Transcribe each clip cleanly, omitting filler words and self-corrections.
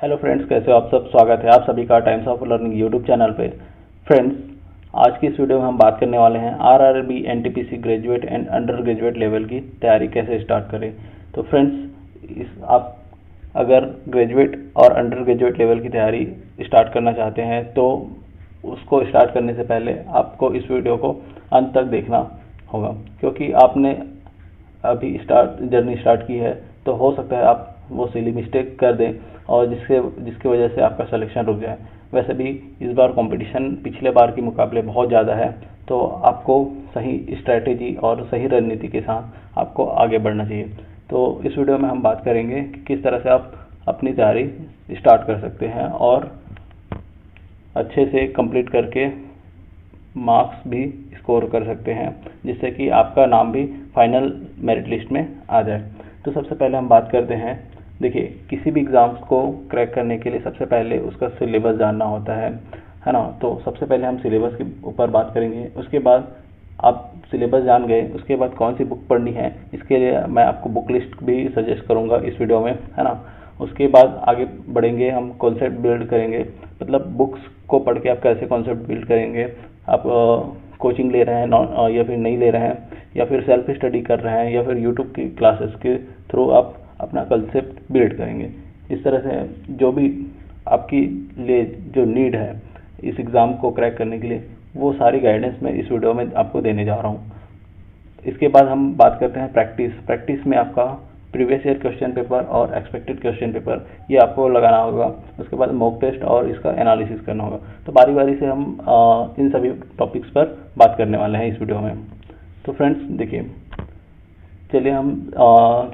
Hello friends, कैसे हो आप सब। स्वागत है आप सभी का times of learning YouTube channel पे। फ्रेंड्स, आज की इस वीडियो में हम बात करने वाले हैं RRB NTPC graduate and under graduate level की तैयारी कैसे स्टार्ट करें। तो फ्रेंड्स, आप अगर ग्रेजुएट और अंडर ग्रेजुएट लेवल की तैयारी स्टार्ट करना चाहते हैं तो उसको स्टार्ट करने से पहले आपको इस वीडियो को अंत तक देखना होगा, क्योंकि आपने अभी जर्नी स्टार्ट की है तो हो सकता है आप वो सिली मिस्टेक कर दें और जिसकी वजह से आपका सिलेक्शन रुक जाए। वैसे भी इस बार कंपटीशन पिछले बार के मुकाबले बहुत ज़्यादा है, तो आपको सही स्ट्रैटेजी और सही रणनीति के साथ आपको आगे बढ़ना चाहिए। तो इस वीडियो में हम बात करेंगे कि किस तरह से आप अपनी तैयारी स्टार्ट कर सकते हैं और अच्छे से कंप्लीट करके मार्क्स भी स्कोर कर सकते हैं, जिससे कि आपका नाम भी फाइनल मेरिट लिस्ट में आ जाए। तो सबसे पहले हम बात करते हैं। देखिए, किसी भी एग्ज़ाम्स को क्रैक करने के लिए सबसे पहले उसका सिलेबस जानना होता है ना। तो सबसे पहले हम सिलेबस के ऊपर बात करेंगे। उसके बाद आप सिलेबस जान गए, उसके बाद कौन सी बुक पढ़नी है, इसके लिए मैं आपको बुक लिस्ट भी सजेस्ट करूंगा इस वीडियो में, है ना। उसके बाद आगे बढ़ेंगे, हम कॉन्सेप्ट बिल्ड करेंगे, मतलब बुक्स को पढ़ के आप कैसे कॉन्सेप्ट बिल्ड करेंगे। आप कोचिंग ले रहे हैं या फिर नहीं ले रहे हैं, या फिर सेल्फ स्टडी कर रहे हैं, या फिर यूट्यूब की क्लासेस के थ्रू आप अपना कंसेप्ट बिल्ड करेंगे। इस तरह से जो भी आपकी लिए जो नीड है इस एग्ज़ाम को क्रैक करने के लिए, वो सारी गाइडेंस मैं इस वीडियो में आपको देने जा रहा हूँ। इसके बाद हम बात करते हैं प्रैक्टिस में आपका प्रीवियस ईयर क्वेश्चन पेपर और एक्सपेक्टेड क्वेश्चन पेपर ये आपको लगाना होगा। उसके बाद मॉक टेस्ट और इसका एनालिसिस करना होगा। तो बारी बारी से हम इन सभी टॉपिक्स पर बात करने वाले हैं इस वीडियो में। तो फ्रेंड्स देखिए, चलिए हम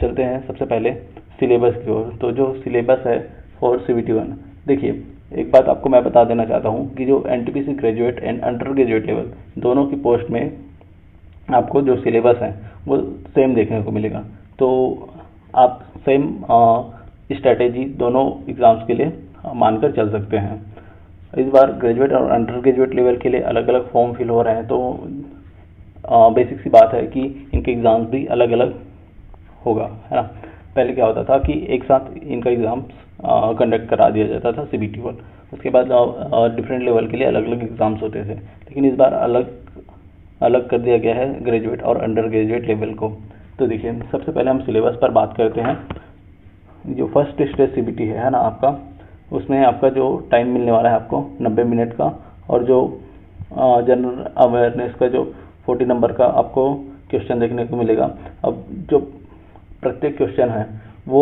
चलते हैं सबसे पहले सिलेबस की ओर। तो जो सिलेबस है फॉर CBT1, देखिए एक बात आपको मैं बता देना चाहता हूँ कि जो NTPC graduate and under graduate level दोनों की पोस्ट में आपको जो सिलेबस है वो सेम देखने को मिलेगा। तो आप सेम स्ट्रैटेजी दोनों एग्ज़ाम्स के लिए मानकर चल सकते हैं। इस बार ग्रेजुएट और अंडर ग्रेजुएट लेवल के लिए अलग अलग फॉर्म फिल हो रहे हैं, तो बेसिक सी बात है कि इनके एग्ज़ाम्स भी अलग अलग होगा, है ना। पहले क्या होता था कि एक साथ इनका एग्ज़ाम्स कंडक्ट करा दिया जाता था CBT1, उसके बाद डिफरेंट लेवल के लिए अलग अलग एग्ज़ाम्स होते थे, लेकिन इस बार अलग अलग कर दिया गया है ग्रेजुएट और अंडर ग्रेजुएट लेवल को। तो देखिए, सबसे पहले हम सिलेबस पर बात करते हैं। जो फर्स्ट स्टेज CBT है ना आपका, उसमें आपका जो टाइम मिलने वाला है आपको 90 मिनट का, और जो जनरल अवेयरनेस का जो 40 नंबर का आपको क्वेश्चन देखने को मिलेगा। अब जो प्रत्येक क्वेश्चन है वो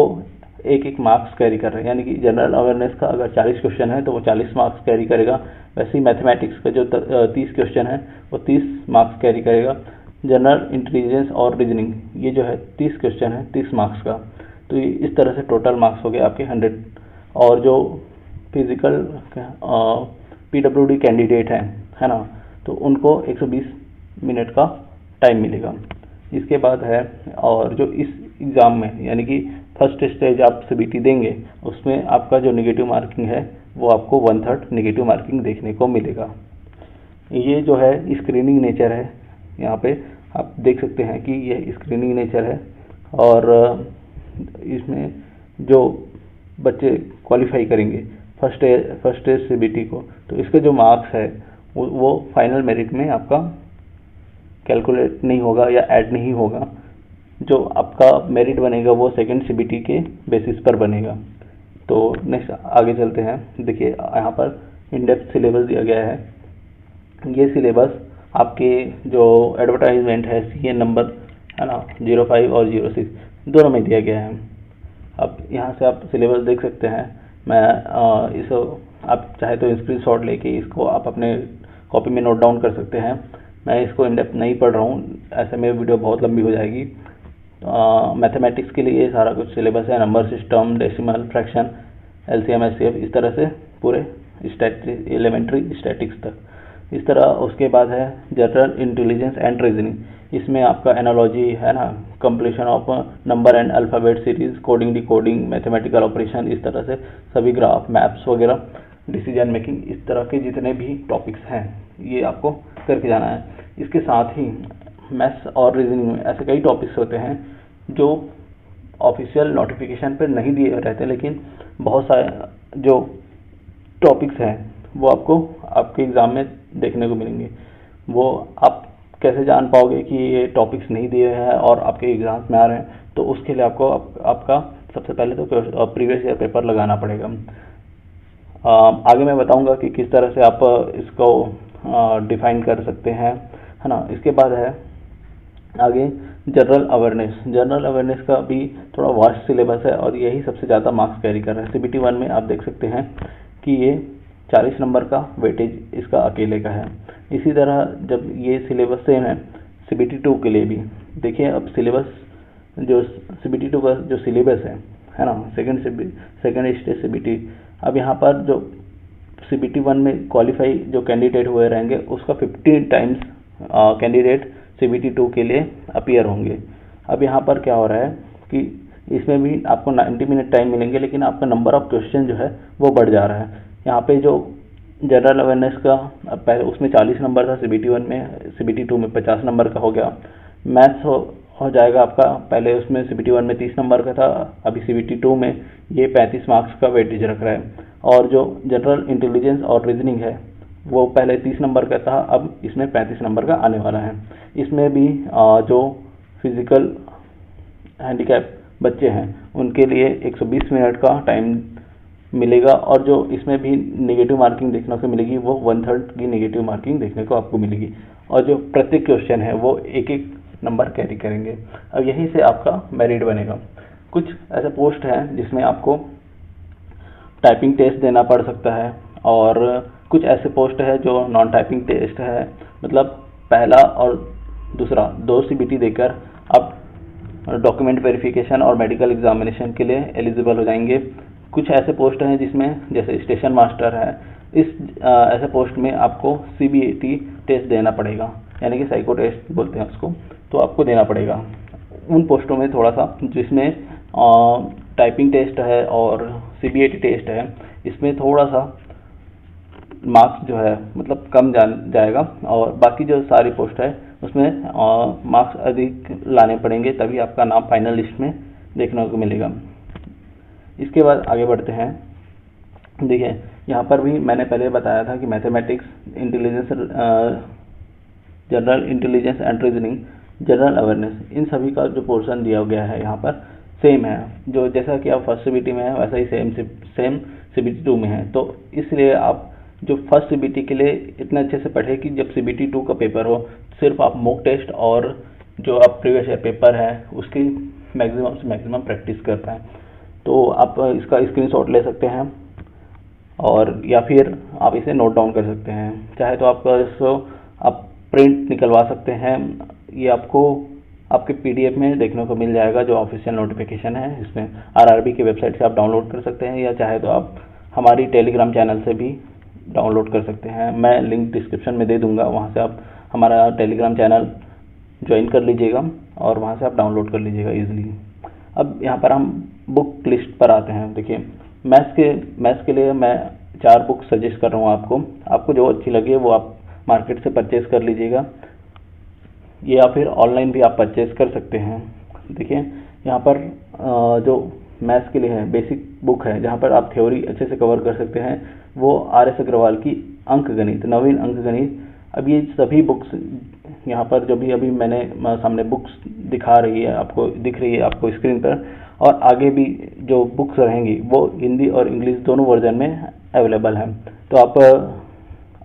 एक एक मार्क्स कैरी कर रहे हैं, यानी कि जनरल अवेयरनेस का अगर 40 क्वेश्चन है तो वो 40 मार्क्स कैरी करेगा। वैसे ही मैथमेटिक्स का जो 30 क्वेश्चन है वो 30 मार्क्स कैरी करेगा। जनरल इंटेलिजेंस और रीजनिंग ये जो है 30 क्वेश्चन है 30 मार्क्स का। तो इस तरह से टोटल मार्क्स हो गए आपके 100। और जो फिजिकल PWD कैंडिडेट है ना, तो उनको 120 मिनट का टाइम मिलेगा। इसके बाद है, और जो इस एग्ज़ाम में यानी कि फर्स्ट स्टेज आप CBT देंगे, उसमें आपका जो नेगेटिव मार्किंग है वो आपको 1/3 नेगेटिव मार्किंग देखने को मिलेगा। ये जो है स्क्रीनिंग नेचर है, यहाँ पे आप देख सकते हैं कि ये स्क्रीनिंग नेचर है। और इसमें जो बच्चे क्वालिफाई करेंगे फर्स्ट स्टेज CBT को, तो इसके जो मार्क्स है वो फाइनल मेरिट में आपका कैलकुलेट नहीं होगा या ऐड नहीं होगा। जो आपका मेरिट बनेगा वो सेकंड CBT के बेसिस पर बनेगा। तो नेक्स्ट आगे चलते हैं। देखिए, यहाँ पर इन डेप्थ सिलेबस दिया गया है। ये सिलेबस आपके जो एडवर्टाइजमेंट है CN नंबर है ना 05 और 06 दोनों में दिया गया है। अब यहाँ से आप सिलेबस देख सकते हैं। मैं आप चाहे तो स्क्रीनशॉट लेके इसको आप अपने कॉपी में नोट डाउन कर सकते हैं। मैं इसको इन डेप्थ नहीं पढ़ रहा हूँ, ऐसे में वीडियो बहुत लंबी हो जाएगी। मैथमेटिक्स के लिए सारा कुछ सिलेबस है, number system, decimal, fraction, LCM, HCF, इस तरह से पूरे एलिमेंट्री स्टैटिक्स तक। इस तरह उसके बाद है जनरल इंटेलिजेंस एंड रीजनिंग। इसमें आपका एनालॉजी है ना, completion of number and alphabet series, coding, decoding, mathematical operation, इस तरह से सभी ग्राफ, मैप्स वगैरह, डिसीजन मेकिंग, इस तरह के जितने भी टॉपिक्स हैं ये आपको करके जाना है। इसके साथ ही मैथ्स और रीजनिंग में ऐसे कई टॉपिक्स होते हैं जो ऑफिशियल नोटिफिकेशन पर नहीं दिए रहते, लेकिन बहुत सारे जो टॉपिक्स हैं वो आपको आपके एग्ज़ाम में देखने को मिलेंगे। वो आप कैसे जान पाओगे कि ये टॉपिक्स नहीं दिए हैं और आपके एग्ज़ाम्स में आ रहे हैं? तो उसके लिए आपको आपका सबसे पहले तो प्रीवियस ईयर पेपर लगाना पड़ेगा। आगे मैं बताऊंगा कि किस तरह से आप इसको डिफाइन कर सकते हैं, है ना। इसके बाद है आगे जनरल अवेयरनेस का भी थोड़ा वास्ट सिलेबस है और यही सबसे ज़्यादा मार्क्स कैरी कर रहा है। CBT 1 में आप देख सकते हैं कि ये 40 नंबर का वेटेज इसका अकेले का है। इसी तरह जब ये सिलेबस सेम है CBT 2 के लिए भी, देखिए अब सिलेबस जो CBT 2 का जो सिलेबस है ना, सेकेंड स्टेज CBT, अब यहाँ पर जो CBT 1 में क्वालिफाई जो कैंडिडेट हुए रहेंगे उसका 15 टाइम्स कैंडिडेट CBT 2 के लिए अपीयर होंगे। अब यहाँ पर क्या हो रहा है कि इसमें भी आपको 90 मिनट टाइम मिलेंगे, लेकिन आपका नंबर ऑफ क्वेश्चन जो है वो बढ़ जा रहा है। यहाँ पे जो जनरल अवेयरनेस का पहले उसमें 40 नंबर था CBT 1 में, CBT 2 में 50 नंबर का हो गया। मैथ्स हो जाएगा आपका, पहले उसमें CBT 1 में 30 नंबर का था, अभी CBT 2 में ये 35 मार्क्स का वेटेज रख रहा है। और जो जनरल इंटेलिजेंस और रीजनिंग है वो पहले 30 नंबर का था, अब इसमें 35 नंबर का आने वाला है। इसमें भी जो फिजिकल हैंडीकैप बच्चे हैं उनके लिए 120 मिनट का टाइम मिलेगा, और जो इसमें भी नेगेटिव मार्किंग देखने को मिलेगी वो 1/3 की नेगेटिव मार्किंग देखने को आपको मिलेगी, और जो प्रत्येक क्वेश्चन है वो एक एक नंबर कैरी करेंगे। अब यहीं से आपका मेरिट बनेगा। कुछ ऐसे पोस्ट हैं जिसमें आपको टाइपिंग टेस्ट देना पड़ सकता है, और कुछ ऐसे पोस्ट है जो नॉन टाइपिंग टेस्ट है, मतलब पहला और दूसरा 2 CBT देकर आप डॉक्यूमेंट वेरिफिकेशन और मेडिकल एग्जामिनेशन के लिए एलिजिबल हो जाएंगे। कुछ ऐसे पोस्ट हैं जिसमें जैसे स्टेशन मास्टर है, इस ऐसे पोस्ट में आपको CBT टेस्ट देना पड़ेगा, यानी कि साइको टेस्ट बोलते हैं उसको, तो आपको देना पड़ेगा। उन पोस्टों में थोड़ा सा जिसमें टाइपिंग टेस्ट है और CBT टेस्ट है, इसमें थोड़ा सा मार्क्स जो है मतलब कम जाएगा, और बाकी जो सारी पोस्ट है उसमें मार्क्स अधिक लाने पड़ेंगे, तभी आपका नाम फाइनल लिस्ट में देखने को मिलेगा। इसके बाद आगे बढ़ते हैं। देखिए यहाँ पर भी मैंने पहले बताया था कि mathematics, general intelligence and reasoning, general awareness, इन सभी का जो पोर्शन दिया गया है यहाँ पर सेम है, जो जैसा कि आप फर्स्ट CBT में है वैसा ही सेम CBT 2 में है। तो इसलिए आप जो फर्स्ट CBT के लिए इतने अच्छे से पढ़े कि जब CBT 2 का पेपर हो सिर्फ आप मॉक टेस्ट और जो आप प्रीवियस ईयर पेपर है उसकी मैक्सिमम से मैक्सिमम प्रैक्टिस कर पाएँ। तो आप इसका स्क्रीनशॉट ले सकते हैं, और या फिर आप इसे नोट डाउन कर सकते हैं, चाहे तो आप इसको आप प्रिंट निकलवा सकते हैं। ये आपको आपके PDF में देखने को मिल जाएगा, जो ऑफिशियल नोटिफिकेशन है इसमें RRB की वेबसाइट से आप डाउनलोड कर सकते हैं, या चाहे तो आप हमारी टेलीग्राम चैनल से भी डाउनलोड कर सकते हैं। मैं लिंक डिस्क्रिप्शन में दे दूंगा, वहाँ से आप हमारा टेलीग्राम चैनल ज्वाइन कर लीजिएगा और वहाँ से आप डाउनलोड कर लीजिएगा ईजिली। अब यहाँ पर हम बुक लिस्ट पर आते हैं। देखिए मैथ्स के लिए मैं 4 बुक सजेस्ट कर रहा हूँ आपको जो अच्छी लगे वो आप मार्केट से परचेज कर लीजिएगा, या फिर ऑनलाइन भी आप परचेज कर सकते हैं। देखिए यहाँ पर जो मैथ्स के लिए है बेसिक बुक है, जहाँ पर आप थ्योरी अच्छे से कवर कर सकते हैं, वो RS अग्रवाल की अंकगणित, नवीन अंकगणित। अब ये सभी बुक्स यहाँ पर जो भी अभी मैंने सामने बुक्स दिख रही है आपको स्क्रीन पर, और आगे भी जो बुक्स रहेंगी वो हिंदी और इंग्लिश दोनों वर्जन में अवेलेबल हैं। तो आप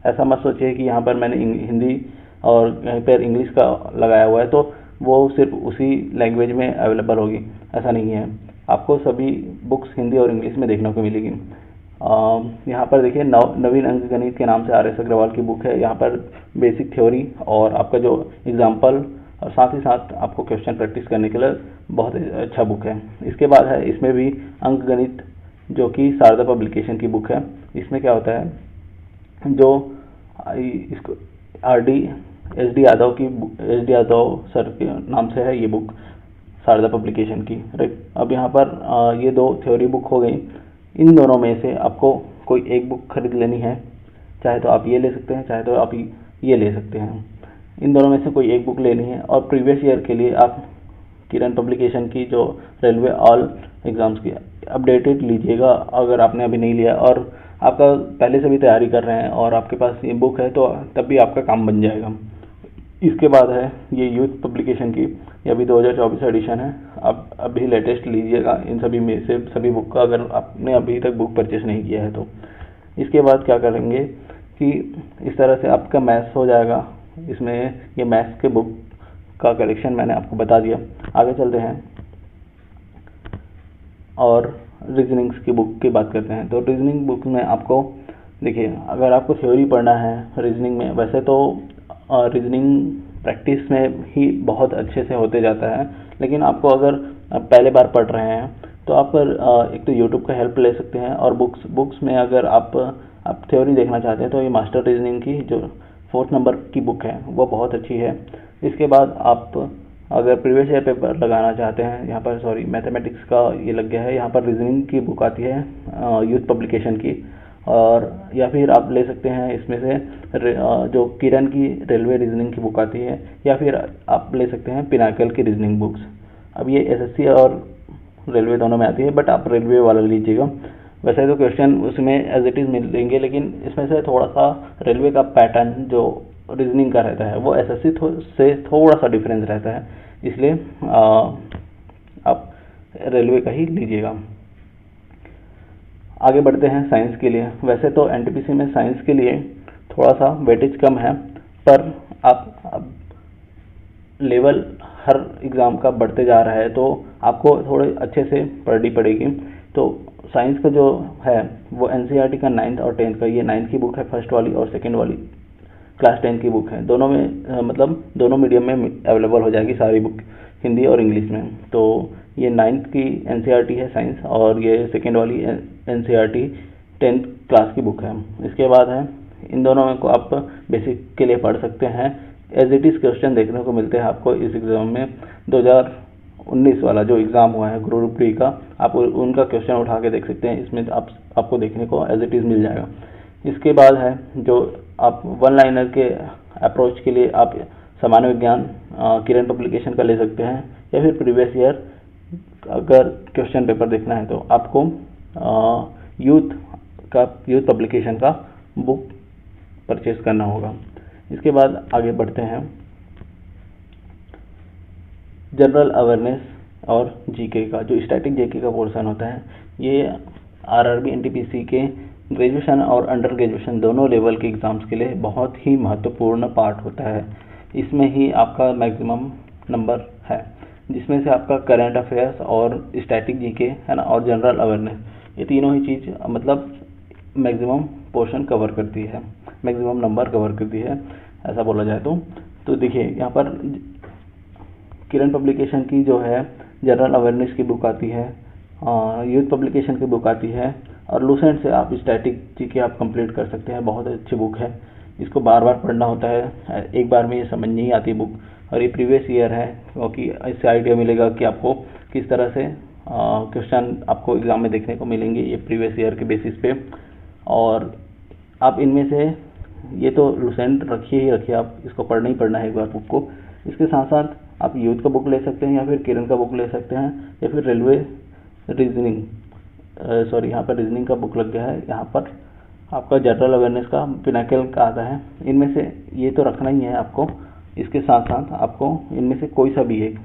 ऐसा मत सोचिए कि यहाँ पर मैंने हिंदी और कहीं पर इंग्लिश का लगाया हुआ है तो वो सिर्फ उसी लैंग्वेज में अवेलेबल होगी, ऐसा नहीं है। आपको सभी बुक्स हिंदी और इंग्लिश में देखने को मिलेगी। यहाँ पर देखिए नवीन अंकगणित के नाम से RS अग्रवाल की बुक है। यहाँ पर बेसिक थ्योरी और आपका जो एग्जाम्पल और साथ ही साथ आपको क्वेश्चन प्रैक्टिस करने के लिए बहुत अच्छा बुक है। इसके बाद है इसमें भी अंकगणित, जो कि शारदा पब्लिकेशन की बुक है। इसमें क्या होता है, जो इसको SD यादव सर के नाम से है ये बुक, शारदा पब्लिकेशन की, राइट। अब यहाँ पर ये 2 थ्योरी बुक हो गई। इन दोनों में से आपको कोई एक बुक खरीद लेनी है, चाहे तो आप ये ले सकते हैं, चाहे तो आप ये ले सकते हैं। इन दोनों में से कोई एक बुक लेनी है, और प्रीवियस ईयर के लिए आप किरण पब्लिकेशन की जो रेलवे ऑल एग्ज़ाम्स की अपडेटेड लीजिएगा अगर आपने अभी नहीं लिया और आपका पहले से भी तैयारी कर रहे हैं और आपके पास ये बुक है तो तब भी आपका काम बन जाएगा। इसके बाद है ये यूथ पब्लिकेशन की, ये अभी 2024 एडिशन है। आप अभी लेटेस्ट लीजिएगा इन सभी में से सभी बुक का, अगर आपने अभी तक बुक परचेस नहीं किया है तो। इसके बाद क्या करेंगे कि इस तरह से आपका मैथ्स हो जाएगा। इसमें ये मैथ्स के बुक का कलेक्शन मैंने आपको बता दिया। आगे चलते हैं और रीजनिंग्स की बुक की बात करते हैं। तो रीजनिंग बुक में आपको देखिए, अगर आपको थ्योरी पढ़ना है रीजनिंग में, वैसे तो रीजनिंग प्रैक्टिस में ही बहुत अच्छे से होते जाता है, लेकिन आपको अगर पहले बार पढ़ रहे हैं तो आप एक तो यूट्यूब का हेल्प ले सकते हैं और बुक्स में अगर आप थ्योरी देखना चाहते हैं तो ये मास्टर रीजनिंग की जो 4th नंबर की बुक है वो बहुत अच्छी है। इसके बाद आप अगर प्रीवियस ईयर पेपर लगाना चाहते हैं, यहाँ पर सॉरी मैथमेटिक्स का ये लग गया है, यहाँ पर रीजनिंग की बुक आती है यूथ पब्लिकेशन की, और या फिर आप ले सकते हैं इसमें से जो किरण की रेलवे रीजनिंग की बुक आती है, या फिर आप ले सकते हैं पिनाकल की रीजनिंग बुक्स। अब ये एसएससी और रेलवे दोनों में आती है, बट आप रेलवे वाला लीजिएगा। वैसे तो क्वेश्चन उसमें एज इट इज़ मिलेंगे, लेकिन इसमें से थोड़ा सा रेलवे का पैटर्न जो रीजनिंग का रहता है वो एसएससी से थोड़ा सा डिफरेंस रहता है, इसलिए आप रेलवे का ही लीजिएगा। आगे बढ़ते हैं साइंस के लिए। वैसे तो एनटीपीसी में साइंस के लिए थोड़ा सा वेटेज कम है, पर आप लेवल हर एग्ज़ाम का बढ़ते जा रहा है तो आपको थोड़े अच्छे से पढ़नी पड़ेगी। तो साइंस का जो है वो एनसीईआरटी का 9th और 10th का, ये 9th की बुक है फर्स्ट वाली, और सेकेंड वाली क्लास 10 की बुक है। दोनों में मतलब दोनों मीडियम में अवेलेबल हो जाएगी सारी बुक, हिंदी और इंग्लिश में। तो ये 9th की एनसीईआरटी है साइंस, और ये सेकेंड वाली एनसीईआरटी 10th क्लास की बुक है। इसके बाद है इन दोनों में को आप बेसिक के लिए पढ़ सकते हैं। एज इट इज़ क्वेश्चन देखने को मिलते हैं आपको इस एग्ज़ाम में। 2019 वाला जो एग्ज़ाम हुआ है ग्रुप डी का, आप उनका क्वेश्चन उठा के देख सकते हैं, इसमें आपको देखने को एज इट इज़ मिल जाएगा। इसके बाद है जो आप वन लाइनर के अप्रोच के लिए आप सामान्य विज्ञान किरण पब्लिकेशन का ले सकते हैं, या फिर प्रीवियस ईयर अगर क्वेश्चन पेपर देखना है तो आपको यूथ पब्लिकेशन का बुक परचेस करना होगा। इसके बाद आगे बढ़ते हैं जनरल अवेयरनेस और जीके का, जो स्टैटिक जीके का पोर्शन होता है। ये आरआरबी एनटीपीसी के ग्रेजुएशन और अंडर ग्रेजुएशन दोनों लेवल के एग्ज़ाम्स के लिए बहुत ही महत्वपूर्ण पार्ट होता है। इसमें ही आपका मैक्सिमम नंबर है, जिसमें से आपका करंट अफेयर्स और स्टैटिक जीके है ना, और जनरल अवेयरनेस, ये तीनों ही चीज़ मतलब मैक्सिमम पोर्शन कवर करती है, मैक्सिमम नंबर कवर करती है, ऐसा बोला जाए तो देखिए यहाँ पर किरण पब्लिकेशन की जो है जनरल अवेयरनेस की बुक आती है, यूथ पब्लिकेशन की बुक आती है, और लूसेंट से आप स्टैटिक जीके आप कंप्लीट कर सकते हैं। बहुत अच्छी बुक है, इसको बार बार पढ़ना होता है, एक बार में ये समझ नहीं आती बुक। और ये प्रीवियस ईयर है, क्योंकि इससे आइडिया मिलेगा कि आपको किस तरह से क्वेश्चन आपको एग्ज़ाम में देखने को मिलेंगे, ये प्रीवियस ईयर के बेसिस पे। और आप इनमें से ये तो लूसेंट रखिए ही रखिए, आप इसको पढ़ना ही पढ़ना है एक बार बुक को। इसके साथ साथ आप यूथ का बुक ले सकते हैं, या फिर किरण का बुक ले सकते हैं, या फिर रेलवे रीजनिंग सॉरी यहाँ पर रीजनिंग का बुक लग गया है, यहाँ पर आपका जनरल अवेयरनेस का पिनाकल का आता है। इनमें से ये तो रखना ही है आपको। इसके साथ साथ आपको इनमें से कोई सा भी एक,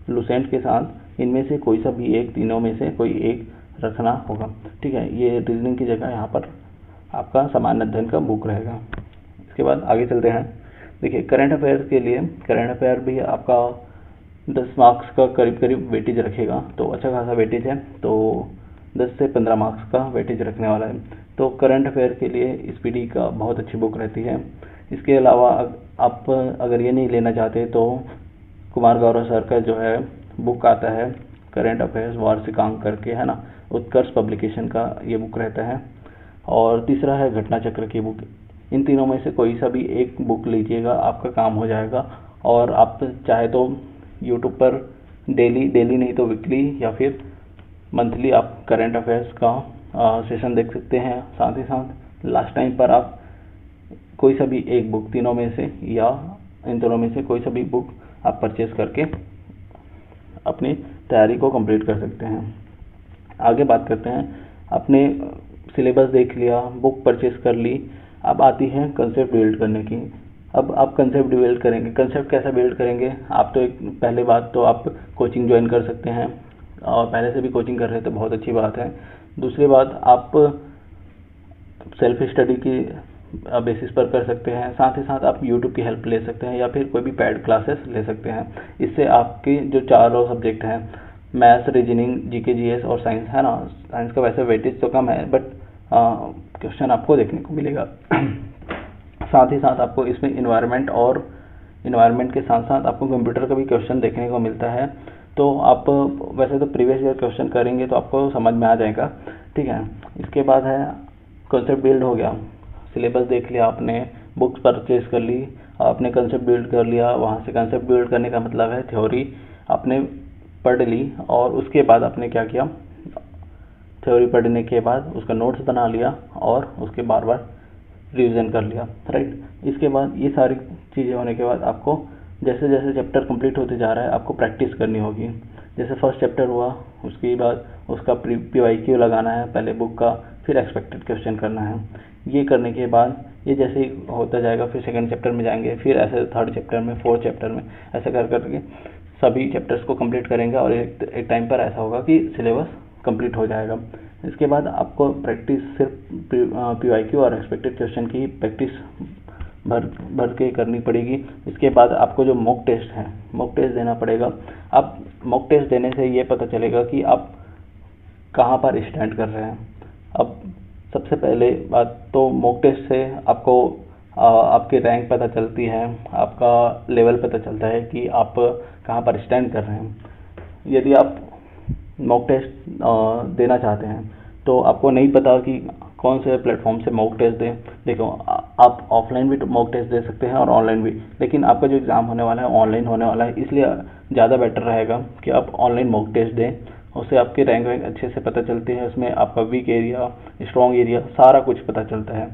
लूसेंट के साथ इनमें से कोई सा भी एक, तीनों में से कोई एक रखना होगा, ठीक है। ये रीजनिंग की जगह यहाँ पर आपका सामान्य अध्ययन का बुक रहेगा। इसके बाद आगे चलते हैं। देखिए करंट अफेयर्स के लिए, करंट अफेयर भी आपका 10 मार्क्स का करीब करीब वेटेज रखेगा, तो अच्छा खासा वेटेज है, तो 10 से 15 मार्क्स का वेटेज रखने वाला है। तो करंट अफेयर के लिए स्पीडी का बहुत अच्छी बुक रहती है। इसके अलावा आप अगर ये नहीं लेना चाहते तो कुमार गौरव सर का जो है बुक आता है करंट अफेयर्स वार्षिकांक करके, है ना, उत्कर्ष पब्लिकेशन का ये बुक रहता है। और तीसरा है घटना चक्र की बुक। इन तीनों में से कोई सा भी एक बुक लीजिएगा, आपका काम हो जाएगा। और आप चाहे तो यूट्यूब पर डेली नहीं तो वीकली या फिर मंथली आप करंट अफेयर्स का सेशन देख सकते हैं। साथ ही साथ लास्ट टाइम पर आप कोई सा भी एक बुक तीनों में से या इन दोनों में से कोई सा भी बुक आप परचेज करके अपनी तैयारी को कंप्लीट कर सकते हैं। आगे बात करते हैं, अपने सिलेबस देख लिया, बुक परचेज कर ली, अब आती है कंसेप्ट बिल्ड करने की। अब आप कंसेप्ट बिल्ड करेंगे, कंसेप्ट कैसा बिल्ड करेंगे? आप तो पहले बात तो आप कोचिंग ज्वाइन कर सकते हैं, और पहले से भी कोचिंग कर रहे हैं तो बहुत अच्छी बात है। दूसरी बात, आप सेल्फ स्टडी की बेसिस पर कर सकते हैं, साथ ही साथ आप यूट्यूब की हेल्प ले सकते हैं या फिर कोई भी पेड क्लासेस ले सकते हैं। इससे आपके जो चारों सब्जेक्ट हैं, मैथ्स, रीजनिंग, जीके, जीएस और साइंस है ना, साइंस का वैसे वेटेज तो कम है बट क्वेश्चन आपको देखने को मिलेगा। साथ ही साथ आपको इसमें इन्वायरमेंट के साथ साथ आपको कंप्यूटर का भी क्वेश्चन देखने को मिलता है। तो आप वैसे तो प्रीवियस ईयर क्वेश्चन करेंगे तो आपको समझ में आ जाएगा, ठीक है। इसके बाद है कंसेप्ट बिल्ड हो गया, सिलेबस देख लिया आपने, बुक्स परचेज कर ली, आपने कंसेप्ट बिल्ड कर लिया। वहाँ से कंसेप्ट बिल्ड करने का मतलब है थ्योरी आपने पढ़ ली, और उसके बाद आपने क्या किया, थ्योरी पढ़ने के बाद उसका नोट्स बना लिया और उसके बार बार रिवीजन कर लिया, राइट। इसके बाद ये सारी चीज़ें होने के बाद आपको जैसे जैसे चैप्टर कंप्लीट होते जा रहा है आपको प्रैक्टिस करनी होगी। जैसे फर्स्ट चैप्टर हुआ, उसके बाद उसका PYQ लगाना है पहले बुक का, फिर एक्सपेक्टेड क्वेश्चन करना है। ये करने के बाद ये जैसे ही होता जाएगा फिर सेकंड चैप्टर में जाएंगे, फिर ऐसे थर्ड चैप्टर में, फोर्थ चैप्टर में, ऐसे कर करके सभी चैप्टर्स को कंप्लीट करेंगे और एक टाइम पर ऐसा होगा कि सिलेबस कंप्लीट हो जाएगा। इसके बाद आपको प्रैक्टिस सिर्फ PYQ और एक्सपेक्टेड क्वेश्चन की प्रैक्टिस भर के करनी पड़ेगी। इसके बाद आपको जो मॉक टेस्ट है, मॉक टेस्ट देना पड़ेगा। अब मॉक टेस्ट देने से ये पता चलेगा कि आप कहाँ पर स्टैंड कर रहे हैं। अब सबसे पहले बात तो मॉक टेस्ट से आपको आपकी रैंक पता चलती है, आपका लेवल पता चलता है कि आप कहाँ पर स्टैंड कर रहे हैं। यदि आप मॉक टेस्ट देना चाहते हैं तो आपको नहीं पता कि कौन से प्लेटफॉर्म से मॉक टेस्ट दें। देखो, आप ऑफलाइन भी मॉक टेस्ट दे सकते हैं और ऑनलाइन भी, लेकिन आपका जो एग्ज़ाम होने वाला है ऑनलाइन होने वाला है, इसलिए ज़्यादा बेटर रहेगा कि आप ऑनलाइन मॉक टेस्ट दें। उससे आपकी रैंक वैंक अच्छे से पता चलती है, उसमें आपका वीक एरिया, स्ट्रॉन्ग एरिया, सारा कुछ पता चलता है।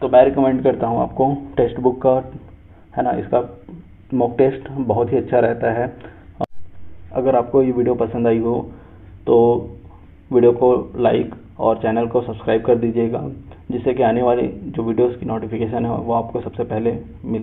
तो मैं रिकमेंड करता हूँ आपको टेक्स्ट बुक का, है ना, इसका मॉक टेस्ट बहुत ही अच्छा रहता है। अगर आपको ये वीडियो पसंद आई हो तो वीडियो को लाइक और चैनल को सब्सक्राइब कर दीजिएगा, जिससे कि आने वाली जो वीडियोस की नोटिफिकेशन है वो आपको सबसे पहले मिल